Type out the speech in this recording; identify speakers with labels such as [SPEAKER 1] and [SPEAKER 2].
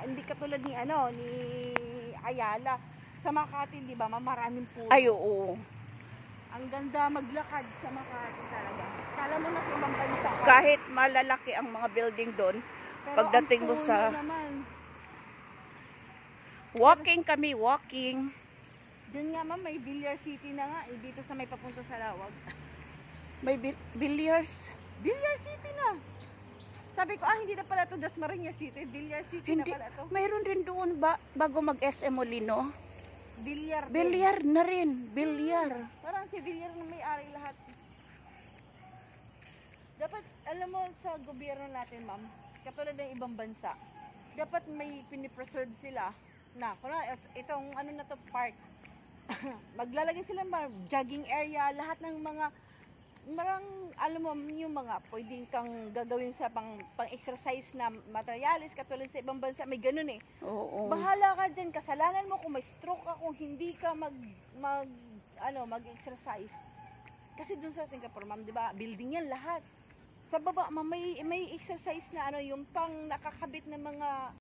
[SPEAKER 1] hindi katulad ni ni Ayala. Sa Makati, di ba, maraming puno.
[SPEAKER 2] Ay, oo.
[SPEAKER 1] Ang ganda maglakad sa Makati talaga. Kala mo na sa ibang bansa.
[SPEAKER 2] Kahit malalaki ang mga building doon,
[SPEAKER 1] pero
[SPEAKER 2] pagdating mo sa...
[SPEAKER 1] naman.
[SPEAKER 2] Walking kami, walking.
[SPEAKER 1] Diyan nga ma'am, may Villar City na nga. Dito sa may papunta sa Lawag.
[SPEAKER 2] May billiards.
[SPEAKER 1] Villar City na. Sabi ko, hindi na pala ito Dasmariñas City. Villar City
[SPEAKER 2] Hindi,
[SPEAKER 1] na pala ito.
[SPEAKER 2] mayroon rin doon ba bago mag-SM Molino?
[SPEAKER 1] Villar.
[SPEAKER 2] Bilyar na rin. Bilyar.
[SPEAKER 1] Parang si Villar na may-ari lahat. Dapat, alam mo, sa gobyerno natin, ma'am, katulad ng ibang bansa, dapat may pinipreserve sila na, itong na to, park. Maglalagay sila jogging area, lahat ng mga alam mo, yung mga pwedeng kang gagawin sa pang-exercise na materialis, katulad sa ibang bansa, may ganun eh.
[SPEAKER 2] Oo.
[SPEAKER 1] Bahala ka dyan, kasalanan mo kung may stroke ka, kung hindi ka mag-exercise. Kasi dun sa Singapore, ma'am, di ba, building yan lahat. Sa baba, may exercise na yung pang nakakabit na mga